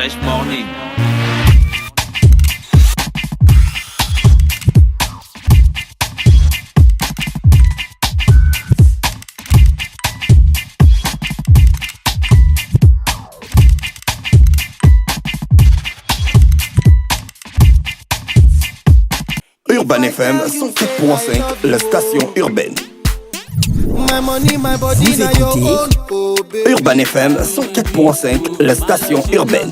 Fresh Morning. Urban FM 104.5, la station urbaine. Vous écoutez Urban FM 104.5, la station urbaine.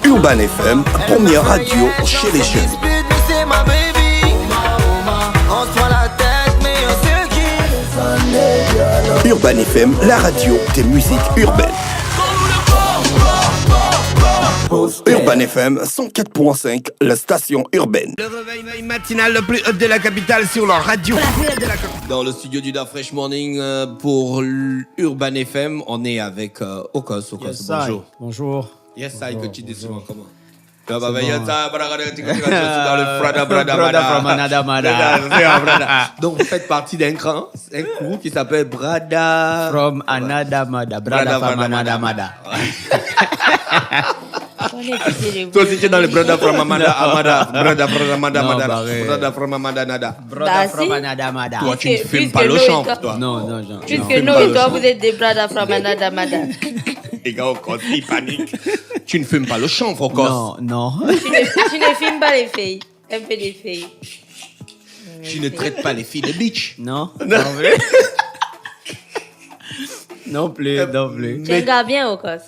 Urban FM, première radio chez les jeunes. Urban FM, la radio des musiques urbaines. Urban FM 104.5, la station urbaine. Le réveil matinal le plus hot de la capitale sur leur radio. Dans le studio du Da Fresh Morning pour Urban FM, on est avec Okos. Yes, Bonjour. Bonjour. Yes, I que tu décides comment? Dans Dans le Donc vous faites partie d'un crew qui s'appelle Brada From Anadamada. Brada from Anadamada. Toi aussi tu es dans le Brada from Amada. Brada from Amada. Brada from Amada Nada. Brada from Anadamada. Toi tu ne filmes pas le champ, toi. Non. Puisque nous et toi, vous êtes des Brada from Anadamada. Les gars, Okos, ils paniquent. Tu ne fumes pas le chanvre, Okos. Non. Tu ne filmes pas les filles. Un peu des filles. Tu ne traites pas les filles de bitch. Non plus. Tu es un gars bien, Okos.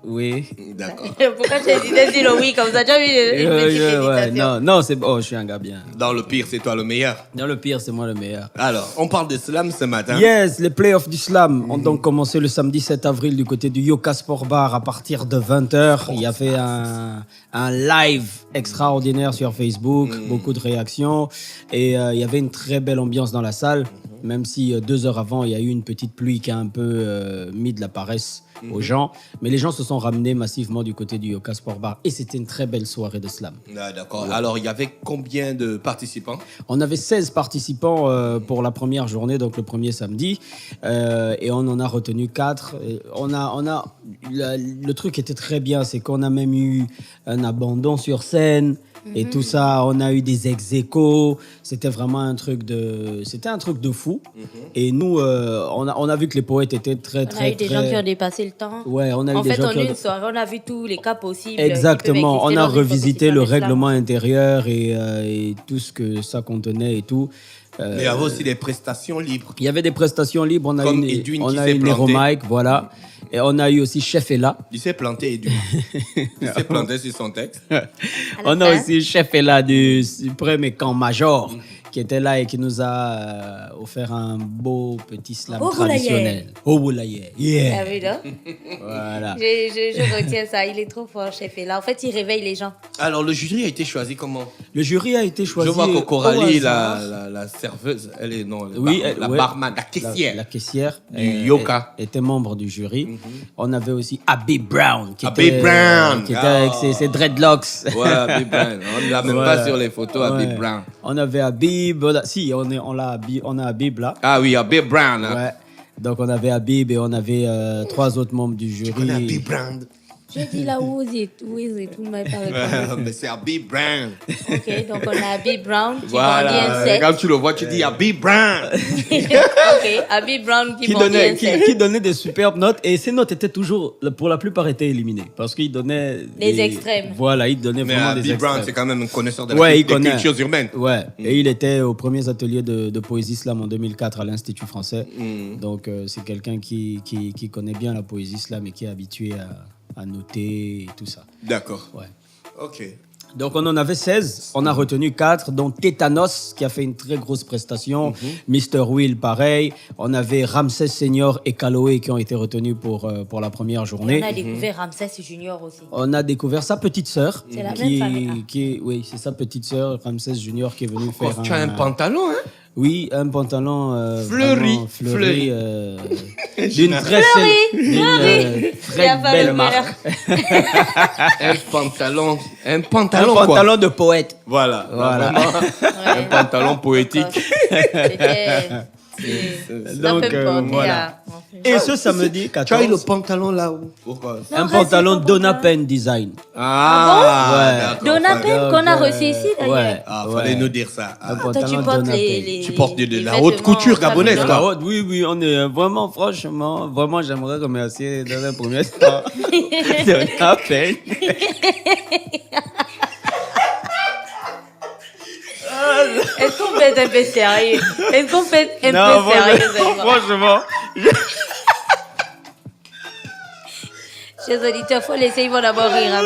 Oui. D'accord. Pourquoi tu as dit le oui comme ça? Tu as vu une petite hésitation. Non, c'est bon. Je suis un gars bien. Dans le pire, c'est toi le meilleur. Dans le pire, c'est moi le meilleur. Alors, on parle de slam ce matin. Yes, les playoffs du slam ont donc commencé le samedi 7 avril du côté du Yoka Sport Bar à partir de 20h. Il y avait un live extraordinaire sur Facebook, beaucoup de réactions et il y avait une très belle ambiance dans la salle, même si 2 heures avant, il y a eu une petite pluie qui a un peu mis de la paresse aux gens. Mais les gens se sont ramenés massivement du côté du Yoka Sport Bar et c'était une très belle soirée de slam. Ah, d'accord. Alors, il y avait combien de participants? On avait 16 participants pour la première journée, donc le premier samedi, et on en a retenu 4. Le truc était très bien, c'est qu'on a même eu un abandon sur scène. Et tout ça, on a eu des ex-échos. C'était vraiment un truc de fou. Et nous, on a vu que les poètes étaient très. On a eu des gens qui ont dépassé le temps. Ouais, on a eu des gens qui ont. En une soirée, on a vu tous les cas possibles. Exactement. On a revisité le règlement intérieur et tout ce que ça contenait et tout. Il y avait aussi des prestations libres. Il y avait des prestations libres. On a Comme eu Edwin on qui a s'est eu planté. Nero-Mike, voilà. Et on a eu aussi Chef Ella. Il s'est planté, Edwin. Il s'est planté sur son texte. On a aussi Chef Ella du Suprême Camp-Major qui était là et qui nous a offert un beau petit slam traditionnel. Oboulaye. Yeah. Ah oui, non? Voilà. Je retiens ça. Il est trop fort, chef. Et là, en fait, il réveille les gens. Alors, le jury a été choisi comment? Le jury a été choisi. Je vois que Coralie, au hasard. la serveuse, elle est non, Oui, la ouais. barman, la caissière. La caissière Du Yoka. était membre du jury. On avait aussi Abby Brown qui Abby était, Brown. qui était avec ses dreadlocks. Ouais, Abby Brown. On ne l'a même pas sur les photos, Abby Ouais. Brown. On avait Habib. On a Habib là. Ah oui, Abby Brown. Hein. Ouais. Donc on avait Habib et on avait 3 autres membres du jury. On a Abby Brown. J'ai dit là, où est it? Tout le monde pas répondu. Mais c'est Abby Brown. Ok, donc on a Abby Brown qui Voilà. vendit un set. Quand tu le vois, tu dis Abby Brown. Ok, Abby Brown qui vendit un set. qui donnait des superbes notes et ces notes étaient toujours, pour la plupart, étaient éliminées parce qu'il donnait Des extrêmes. Voilà, il donnait Mais vraiment des Abby extrêmes. Brown, c'est quand même un connaisseur de Ouais, il des connaît. cultures urbaines. Ouais, et il était aux premiers ateliers de poésie slam en 2004 à l'Institut français. Donc c'est quelqu'un qui connaît bien la poésie slam et qui est habitué à noter et tout ça. D'accord. Ouais. Ok. Donc on en avait 16, on a retenu 4, dont Tétanos qui a fait une très grosse prestation, Mr. Will pareil, on avait Ramsès Senior et Calloway qui ont été retenus pour la première journée. On a découvert Ramsès Junior aussi. On a découvert sa petite sœur, C'est la même famille. oui, c'est sa petite sœur Ramsès Junior qui est venue faire Tu as un pantalon, hein? Oui, un pantalon Fleuri. vraiment fleuri, d'une très très belle marque. Un pantalon Un quoi. pantalon de poète. Voilà. Voilà. Vraiment, un pantalon poétique. Donc, voilà. Et ce samedi 14. Tu as eu le pantalon là où Un pantalon Donna Pen Design. Ah, bon Donna Pen qu'on a reçu ici d'ailleurs. Ouais. Fallait nous dire ça. Un Toi, pantalon tu portes Donna Pen. les Tu portes de les la haute vêtements couture gabonaise, familiaux. toi. La haute, oui, on est vraiment, franchement, vraiment, j'aimerais remercier dans un premier temps Donna Pen. Est-ce qu'on peut être un peu sérieux? Est-ce qu'on peut être un Non, peu sérieux? franchement. Chers auditeurs, il faut laisser, ils vont d'abord rire. Hein.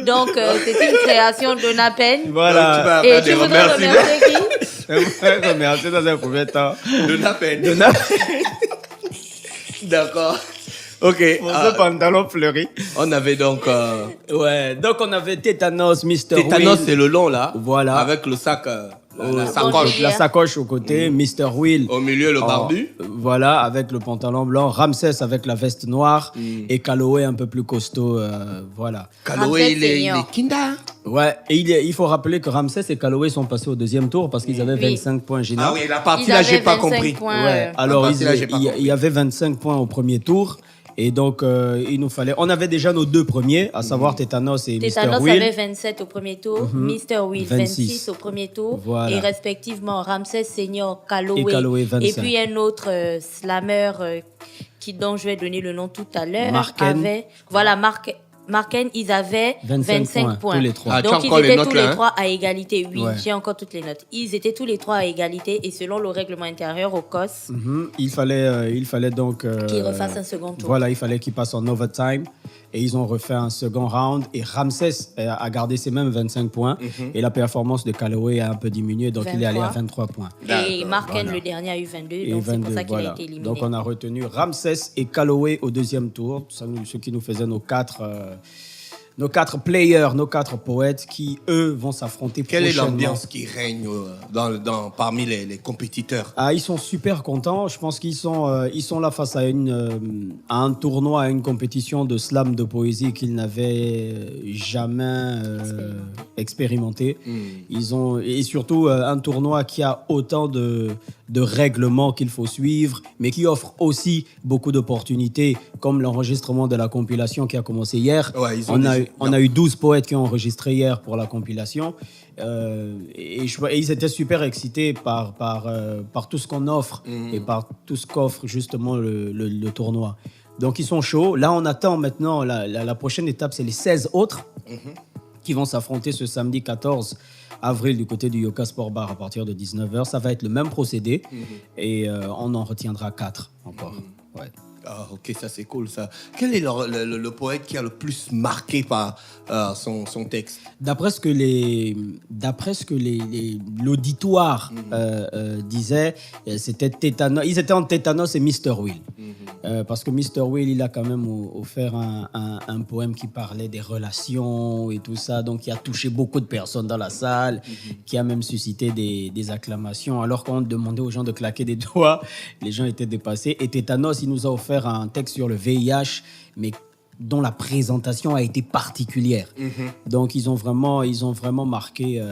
Donc, c'est une création de Donna Pen. Voilà. Et tu voudrais remercier qui? J'aimerais remercier dans un premier temps Donna Pen. Donna Pen D'accord. Ok. pour ce pantalon fleuri. On avait donc. Ouais, donc on avait Tétanos, Mr. Tétanos, Will. c'est le long là. Voilà. Avec le sac. La Bon, sacoche. j'ai- La sacoche au côté, Mr. Will. Au milieu, le en- barbu. Voilà, avec le pantalon blanc. Ramsès avec la veste noire. Et Calloway un peu plus costaud. Voilà. Calloway, il est Senior. Kinda. Ouais, et il faut rappeler que Ramsès et Calloway sont passés au deuxième tour parce qu'ils avaient Oui. 25 points généraux. Ah oui, la partie Ils là, j'ai avaient pas 25 compris. points. Ouais, alors partie là, j'ai pas compris. il y avait 25 points au premier tour. Et donc, il nous fallait. On avait déjà nos deux premiers, à savoir Tétanos et Tétanos Mr. Will. avait 27 au premier tour, Mr. Will 26 au premier tour, Voilà. et respectivement Ramsès Senior, Calloway, Et Calloway, 25. et puis un autre slammer dont je vais donner le nom tout à l'heure. Marken. avait- Voilà, Marken, ils avaient 25 points, tous les trois. Ah, tu as Donc, ils encore les étaient notes tous là, les hein? trois à égalité. Oui, Ouais. j'ai encore toutes les notes. Ils étaient tous les trois à égalité et selon le règlement intérieur au COS, Il fallait donc. qu'ils refassent un second tour. Voilà, il fallait qu'ils passent en overtime. Et ils ont refait un second round. Et Ramsès a gardé ses mêmes 25 points. Et la performance de Calloway a un peu diminué. Donc, il est allé à 23 points. Et Marken, Voilà. le dernier, a eu 22. Et Donc, c'est pour 22, ça qu'il voilà. a été éliminé. Donc, on a retenu Ramsès et Calloway au deuxième tour. Ce qui nous faisait nos quatre players, nos quatre poètes qui, eux, vont s'affronter Quelle est prochainement. l'ambiance qui règne parmi les compétiteurs? Ah, ils sont super contents. Je pense qu'ils sont là face à un tournoi, à une compétition de slam de poésie qu'ils n'avaient jamais expérimenté. Et surtout un tournoi qui a autant de règlements qu'il faut suivre, mais qui offre aussi beaucoup d'opportunités, comme l'enregistrement de la compilation qui a commencé hier. Ouais, On a eu 12 poètes qui ont enregistré hier pour la compilation. Et ils étaient super excités par tout ce qu'on offre et par tout ce qu'offre justement le tournoi. Donc ils sont chauds. Là, on attend maintenant, la prochaine étape, c'est les 16 autres qui vont s'affronter ce samedi 14 avril du côté du Yoka Sport Bar à partir de 19h. Ça va être le même procédé et on en retiendra 4 encore. Ouais. Ah, ok, ça c'est cool ça. Quel est le poète qui a le plus marqué par son texte? D'après ce que l'auditoire disait, c'était Tétanos. Ils étaient entre Tétanos et Mr. Will. Parce que Mr. Will, il a quand même offert un poème qui parlait des relations et tout ça, donc qui a touché beaucoup de personnes dans la salle, qui a même suscité des acclamations. Alors qu'on demandait aux gens de claquer des doigts, les gens étaient dépassés. Et Tétanos, il nous a offert un texte sur le VIH, mais dont la présentation a été particulière. Donc ils ont vraiment marqué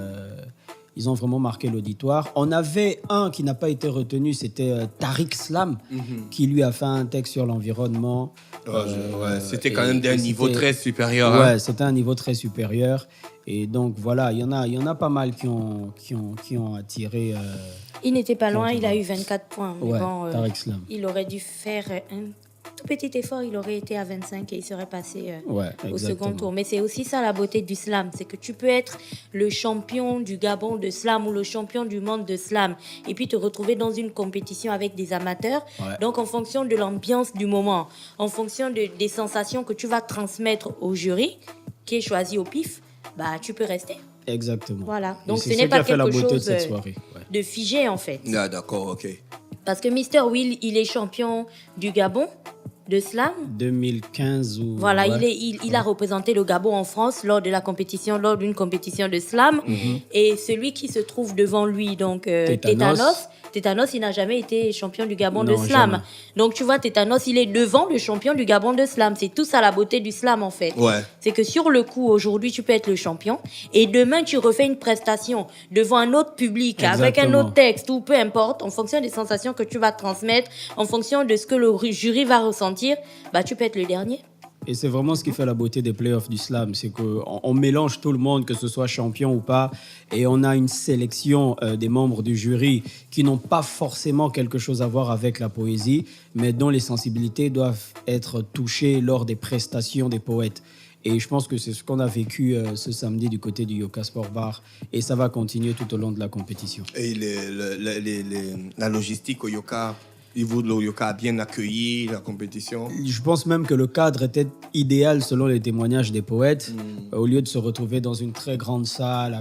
l'auditoire. On avait un qui n'a pas été retenu, c'était Tariq Slam, qui lui a fait un texte sur l'environnement. C'était quand même d'un niveau très supérieur. Ouais, hein. c'était un niveau très supérieur. Et donc voilà, il y en a pas mal qui ont attiré. Il n'était pas loin, il a eu 24 points. Mais Ouais, bon, Tariq Slam. il aurait dû faire un tout petit effort, il aurait été à 25 et il serait passé Ouais, au exactement. second tour. Mais c'est aussi ça la beauté du slam, c'est que tu peux être le champion du Gabon de slam ou le champion du monde de slam et puis te retrouver dans une compétition avec des amateurs. Ouais. Donc en fonction de l'ambiance du moment, en fonction des sensations que tu vas transmettre au jury, qui est choisi au pif, bah tu peux rester. Exactement. Voilà. Et Donc c'est ce ça n'est qui a pas fait la quelque beauté de chose cette soirée. Ouais. de figé en fait. Ah, d'accord, ok. Parce que Mr. Will, il est champion du Gabon de slam. 2015 ou... Voilà, ouais. il a représenté le Gabon en France lors d'une compétition de slam. Et celui qui se trouve devant lui, donc Tétanos, il n'a jamais été champion du Gabon de Non, slam. jamais. Donc tu vois, Tétanos, il est devant le champion du Gabon de slam. C'est tout ça la beauté du slam en fait. Ouais. c'est que sur le coup, aujourd'hui, tu peux être le champion et demain, tu refais une prestation devant un autre public, avec un autre texte ou peu importe, en fonction des sensations que tu vas transmettre, en fonction de ce que le jury va ressentir, bah, tu peux être le dernier. Et c'est vraiment ce qui fait la beauté des playoffs du slam, c'est qu'on mélange tout le monde, que ce soit champion ou pas, et on a une sélection des membres du jury qui n'ont pas forcément quelque chose à voir avec la poésie, mais dont les sensibilités doivent être touchées lors des prestations des poètes. Et je pense que c'est ce qu'on a vécu ce samedi du côté du Yoka Sport Bar, et ça va continuer tout au long de la compétition. Et la logistique au Yoka, le Yoka a bien accueilli la compétition. Je pense même que le cadre était idéal selon les témoignages des poètes. Au lieu de se retrouver dans une très grande salle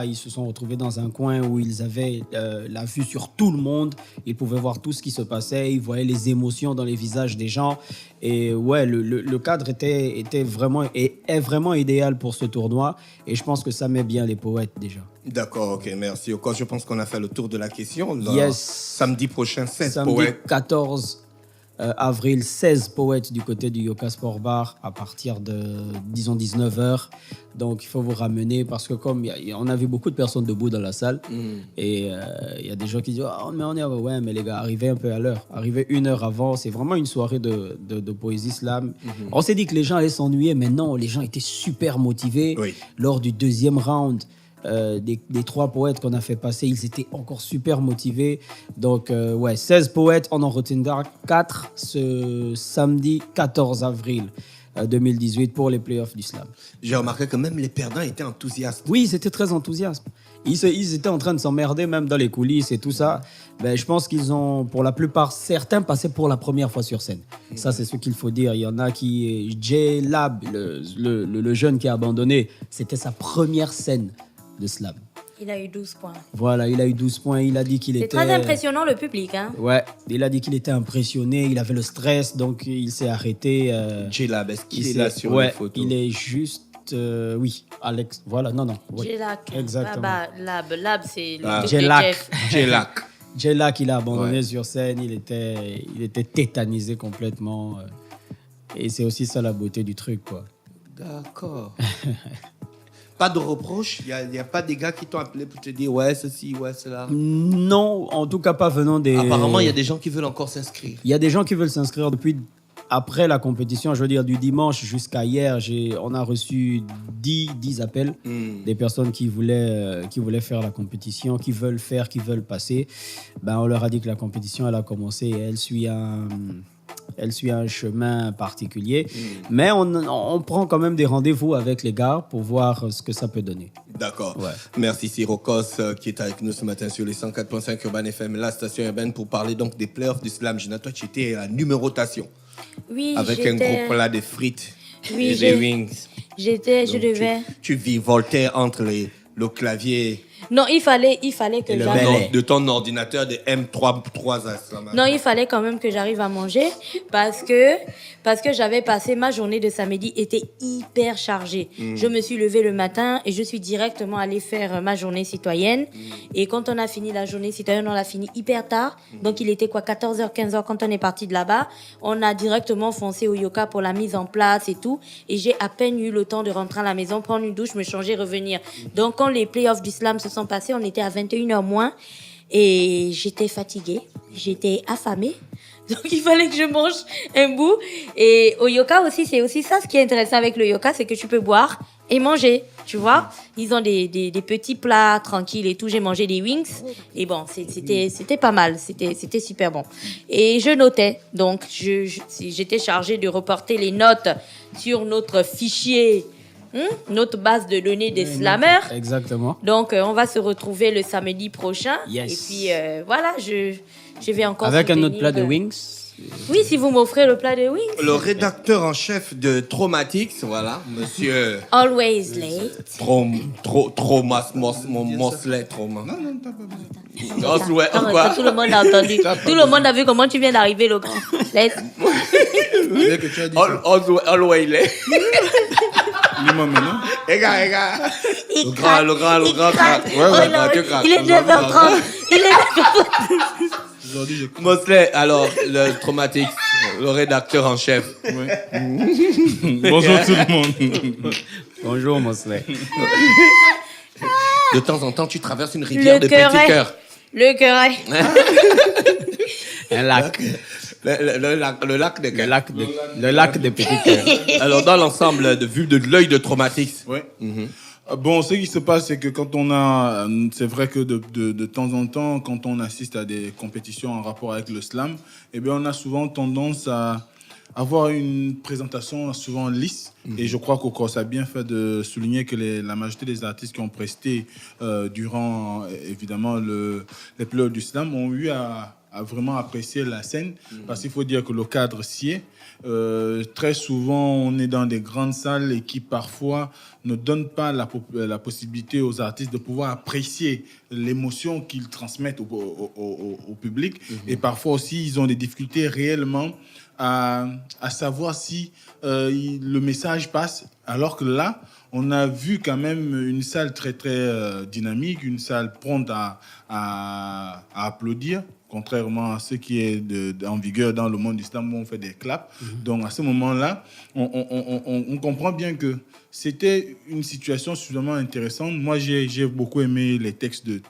ils se sont retrouvés dans un coin où ils avaient la vue sur tout le monde. Ils pouvaient voir tout ce qui se passait. Ils voyaient les émotions dans les visages des gens. Et ouais, le cadre était vraiment et est vraiment idéal pour ce tournoi. Et je pense que ça met bien les poètes déjà. D'accord, ok, merci. Je pense qu'on a fait le tour de la question. Yes. Samedi prochain, 16 samedi poètes. 14 avril, 16 poètes du côté du Yoka Sport Bar à partir de, disons, 19h. Donc, il faut vous ramener parce que comme on a vu beaucoup de personnes debout dans la salle et il y a des gens qui disent « Oh, mais on est... Ouais, mais les gars, arrivez un peu à l'heure. Arrivez 1 heure avant. » C'est vraiment une soirée de poésie slam. On s'est dit que les gens allaient s'ennuyer, mais non, les gens étaient super motivés. Oui. Lors du 2e round, des 3 poètes qu'on a fait passer, ils étaient encore super motivés. Donc, 16 poètes, on en retiendra 4 ce samedi 14 avril 2018 pour les playoffs du slam. J'ai remarqué que même les perdants étaient enthousiastes. Oui, c'était très enthousiaste. Ils étaient en train de s'emmerder même dans les coulisses et tout ça. Ben, je pense qu'ils ont, pour la plupart, certains passaient pour la première fois sur scène. Ça, c'est ce qu'il faut dire. Il y en a qui... J-Lab, le jeune qui a abandonné, c'était sa première scène de slam. Il a eu 12 points. Voilà, il a eu 12 points. Il a dit qu'il était... C'est très impressionnant, le public. Hein? Ouais, il a dit qu'il était impressionné. Il avait le stress, donc il s'est arrêté. J-Lab, est-ce qu'il est là sur les photos? Il est juste... oui, Alex. Voilà, non. Oui. J-Lac. Exactement. Lab, c'est le truc J-Lac. de Jeff. J-Lac. J-Lac, il a abandonné sur scène. Il était tétanisé complètement. Et c'est aussi ça la beauté du truc, quoi. D'accord. Pas de reproches? Il n'y a pas des gars qui t'ont appelé pour te dire ouais, ceci, ouais, cela? Non, en tout cas pas venant des... Apparemment, il y a des gens qui veulent encore s'inscrire. Il y a des gens qui veulent s'inscrire depuis après la compétition, je veux dire du dimanche jusqu'à hier. On a reçu 10 appels des personnes qui voulaient faire la compétition, qui veulent passer. Ben, on leur a dit que la compétition elle a commencé et elle suit un chemin particulier. Mais on prend quand même des rendez-vous avec les gars pour voir ce que ça peut donner. D'accord. Ouais. Merci Sirocos qui est avec nous ce matin sur les 104.5 Urban FM, la station urbaine, pour parler donc des playoffs du slam. Gina, toi, tu étais à la numérotation. Oui, avec un gros plat de frites et des wings. Je devais... Tu virevoltais entre le clavier... Non, il fallait que j'arrive. De ton ordinateur de M3S. Non, il fallait quand même que j'arrive à manger parce que j'avais passé ma journée de samedi, était hyper chargée. Je me suis levée le matin et je suis directement allée faire ma journée citoyenne. Et quand on a fini la journée citoyenne, on l'a fini hyper tard. Donc, il était 14h, 15h quand on est parti de là-bas. On a directement foncé au Yoka pour la mise en place et tout. Et j'ai à peine eu le temps de rentrer à la maison, prendre une douche, me changer, revenir. Donc, quand les playoffs du slam se sont passés, on était à 21h moins et j'étais fatiguée, j'étais affamée, donc il fallait que je mange un bout. Et au Yoka aussi, c'est aussi ça ce qui est intéressant avec le Yoka, c'est que tu peux boire et manger, tu vois. Ils ont des petits plats tranquilles et tout. J'ai mangé des wings et bon, c'était pas mal, c'était super bon. Et je notais, donc j'étais chargée de reporter les notes sur notre fichier, notre base de données des slammers. Exactement. Donc, on va se retrouver le samedi prochain. Yes. Et puis, voilà, je vais encore avec soutenir, un autre plat de wings. Oui, si vous m'offrez le plat de wings. Le rédacteur en chef de Traumatix, voilà, monsieur... Always late. Mosley, Trauma. Non, t'as pas besoin. Tout le monde a entendu. Tout le monde a vu comment tu viens d'arriver, le grand. Let's... Always late. Les gars. Le grand. Il est 9h30. Aujourd'hui, je... Mosley, alors, le traumatique, le rédacteur en chef. Bonjour tout le monde. Bonjour, Mosley. De temps en temps, tu traverses une rivière de petits cœurs. Le Queray. Un lac. Le lac de cœur. Le lac des petits cœurs. Alors, dans l'ensemble, vu de l'œil de traumatique. Ouais. Bon, ce qui se passe, c'est que quand on a... C'est vrai que de temps en temps, quand on assiste à des compétitions en rapport avec le slam, eh bien, on a souvent tendance à avoir une présentation souvent lisse. Et je crois qu'Okos a bien fait de souligner que la majorité des artistes qui ont presté durant, évidemment, les playoffs du slam ont eu à vraiment apprécier la scène. Parce qu'il faut dire que le cadre s'y est. Très souvent, on est dans des grandes salles et qui parfois ne donnent pas la possibilité aux artistes de pouvoir apprécier l'émotion qu'ils transmettent au public. Et parfois aussi, ils ont des difficultés réellement à savoir si le message passe. Alors que là, on a vu quand même une salle très, très dynamique, une salle prompte à applaudir, contrairement à ce qui est en vigueur dans le monde islam où on fait des claps. Donc à ce moment-là, on comprend bien que c'était une situation suffisamment intéressante. Moi, j'ai beaucoup aimé les textes du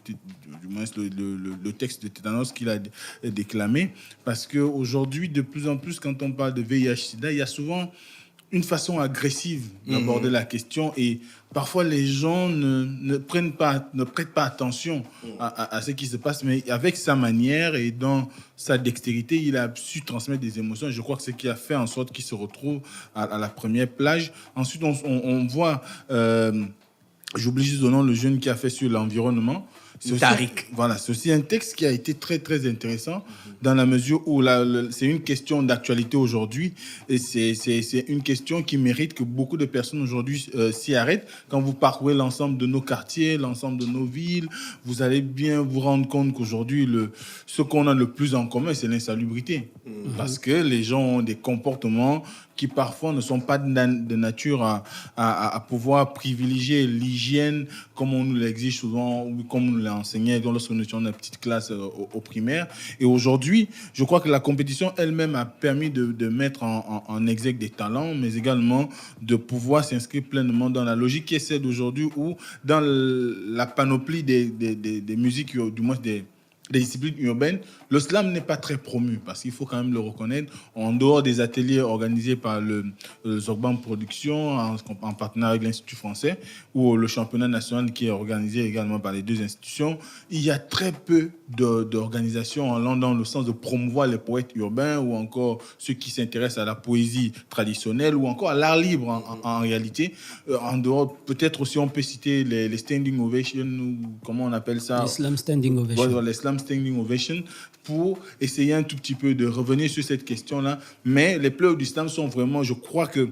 moins le texte de Tétanos qu'il a déclamé, parce qu'aujourd'hui, de plus en plus, quand on parle de VIH-Sida, il y a souvent une façon agressive d'aborder la question et parfois les gens ne prêtent pas attention à ce qui se passe, mais avec sa manière et dans sa dextérité, il a su transmettre des émotions. Je crois que c'est ce qui a fait en sorte qu'il se retrouve à la première plage. Ensuite, on voit, j'oublie juste le nom, le jeune qui a fait sur l'environnement. Tariq. Voilà, c'est aussi un texte qui a été très, très intéressant dans la mesure où c'est une question d'actualité aujourd'hui et c'est une question qui mérite que beaucoup de personnes aujourd'hui s'y arrêtent. Quand vous parcourez l'ensemble de nos quartiers, l'ensemble de nos villes, vous allez bien vous rendre compte qu'aujourd'hui, ce qu'on a le plus en commun, c'est l'insalubrité. Parce que les gens ont des comportements qui parfois ne sont pas de nature à pouvoir privilégier l'hygiène comme on nous l'exige souvent ou comme on nous l'a enseigné lorsque nous étions dans la petite classe au primaire. Et aujourd'hui, je crois que la compétition elle-même a permis de mettre en exergue des talents, mais également de pouvoir s'inscrire pleinement dans la logique qui est celle d'aujourd'hui où dans la panoplie des musiques, du moins des disciplines urbaines, le slam n'est pas très promu parce qu'il faut quand même le reconnaître. En dehors des ateliers organisés par le Zogban Production en partenariat avec l'Institut français ou le championnat national qui est organisé également par les deux institutions, il y a très peu d'organisations allant dans le sens de promouvoir les poètes urbains ou encore ceux qui s'intéressent à la poésie traditionnelle ou encore à l'art libre en réalité. En dehors, peut-être aussi on peut citer les standing ovations ou comment on appelle ça, Les slam standing ovations. Voilà, les slam standing ovations pour essayer un tout petit peu de revenir sur cette question-là. Mais les playoffs du slam sont vraiment, je crois que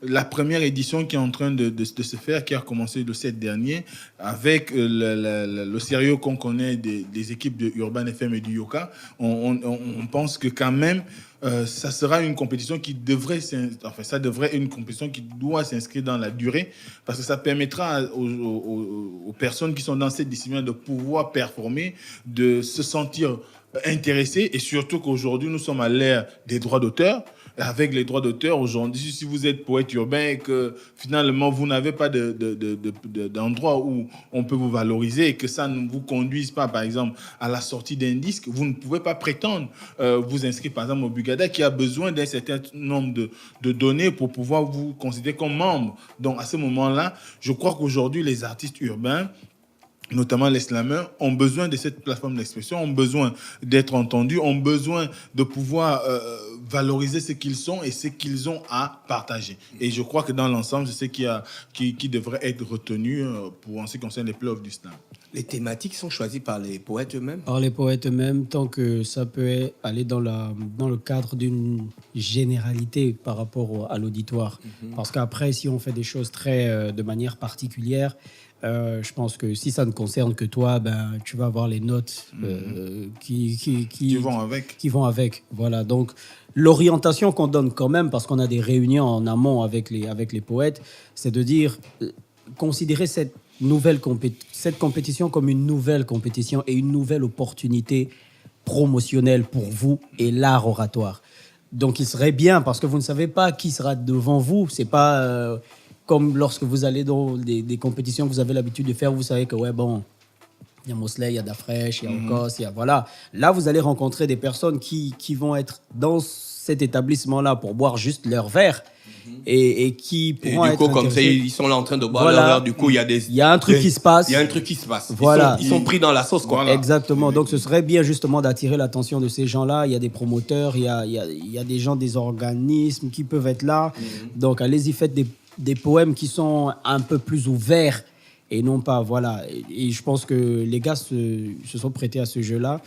la première édition qui est en train de se faire, qui a commencé le 7 dernier, avec le sérieux qu'on connaît des équipes de Urban FM et du Yoka, on pense que quand même, ça sera une compétition qui devrait, une compétition qui doit s'inscrire dans la durée, parce que ça permettra aux personnes qui sont dans cette discipline de pouvoir performer, de se sentir intéressés, et surtout qu'aujourd'hui, nous sommes à l'ère des droits d'auteur. Avec les droits d'auteur, aujourd'hui, si vous êtes poète urbain et que finalement vous n'avez pas d'endroit où on peut vous valoriser et que ça ne vous conduise pas, par exemple, à la sortie d'un disque, vous ne pouvez pas prétendre vous inscrire, par exemple, au Bugada qui a besoin d'un certain nombre de données pour pouvoir vous considérer comme membre. Donc, à ce moment-là, je crois qu'aujourd'hui, les artistes urbains, notamment les slameurs, ont besoin de cette plateforme d'expression, ont besoin d'être entendus, ont besoin de pouvoir valoriser ce qu'ils sont et ce qu'ils ont à partager. Et je crois que dans l'ensemble, c'est ce qui devrait être retenu pour en ce qui concerne les playoffs du slam. Les thématiques sont choisies par les poètes eux-mêmes? Par les poètes eux-mêmes, tant que ça peut aller dans le cadre d'une généralité par rapport à l'auditoire. Parce qu'après, si on fait des choses de manière particulière, je pense que si ça ne concerne que toi, tu vas avoir les notes qui vont avec. Voilà. Donc, l'orientation qu'on donne quand même, parce qu'on a des réunions en amont avec les poètes, c'est de dire, considérer cette compétition comme une nouvelle compétition et une nouvelle opportunité promotionnel pour vous et l'art oratoire. Donc, il serait bien, parce que vous ne savez pas qui sera devant vous. C'est pas comme lorsque vous allez dans des compétitions que vous avez l'habitude de faire, vous savez que, ouais, bon, il y a Mosley, il y a Dafresh, il y a Okos, il y a... Voilà. Là, vous allez rencontrer des personnes qui vont être dans cet établissement-là pour boire juste leur verre. Et qui pourront et du coup, être comme ça, intéressés. ils sont là en train de boire Voilà. leur verre. Du coup, il y a un truc qui se passe. Il y a un truc qui se passe. Voilà. Ils sont pris dans la sauce, quoi. Voilà. Exactement. Donc, ce serait bien justement d'attirer l'attention de ces gens-là. Il y a des promoteurs, il y a des gens des organismes qui peuvent être là. Donc, allez-y, faites des poèmes qui sont un peu plus ouverts et non pas, voilà. Et je pense que les gars se sont prêtés à ce jeu-là.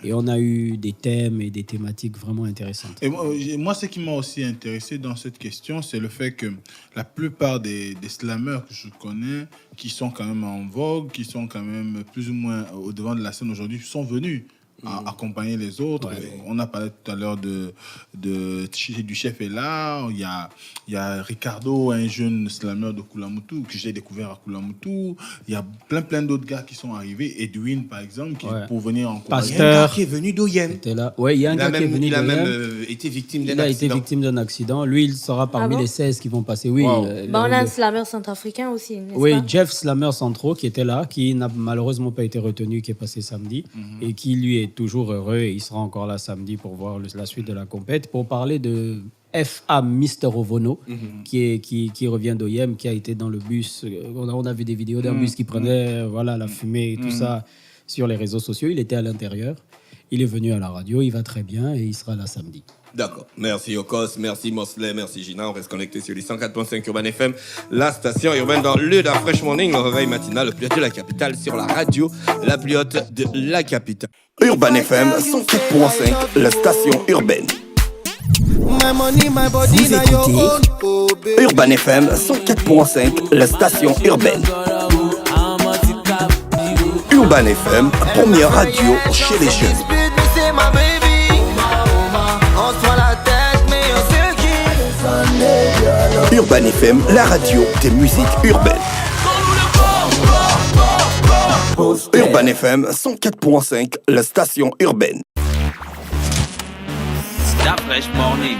Et on a eu des thèmes et des thématiques vraiment intéressantes. Et moi, ce qui m'a aussi intéressé dans cette question, c'est le fait que la plupart des slammers que je connais, qui sont quand même en vogue, qui sont quand même plus ou moins au devant de la scène aujourd'hui, sont venus accompagner les autres. Ouais. On a parlé tout à l'heure du chef est là. Il y a Ricardo, un jeune slammer de Koulamoutou, que j'ai découvert à Koulamoutou. Il y a plein d'autres gars qui sont arrivés. Edwin, par exemple, pour venir encourager. Il y a un gars qui est venu d'Oyen. C'était là. Ouais, il y a un gars qui est venu Il a d'Oyen. même été victime Il d'un a été accident. victime d'un accident. Lui, il sera parmi Ah bon les 16 qui vont passer. Oui. Wow. On a un slammer centrafricain aussi, n'est-ce Oui, pas? Jeff Slammer Centro qui était là, qui n'a malheureusement pas été retenu, qui est passé samedi et qui lui est toujours heureux et il sera encore là samedi pour voir la suite de la compète. Pour parler de FA Mister Ovono qui revient d'OIM, qui a été dans le bus. On a vu des vidéos d'un bus qui prenait voilà, la fumée et tout ça sur les réseaux sociaux. Il était à l'intérieur. Il est venu à la radio, il va très bien et il sera là samedi. D'accord. Merci Okos, merci Mosley, merci Gina. On reste connecté sur les 104.5 Urban FM, la station urbaine dans le Fresh Morning, le réveil matinal, le plus haut de la capitale sur la radio, la plus haute de la capitale. Urban FM 104.5, la station urbaine. Vous écoutez Urban FM 104.5, la station urbaine. Urban FM, première radio chez les jeunes. Urban FM, la radio des musiques urbaines. Urban FM 104.5, la station urbaine. Stop Fresh Morning.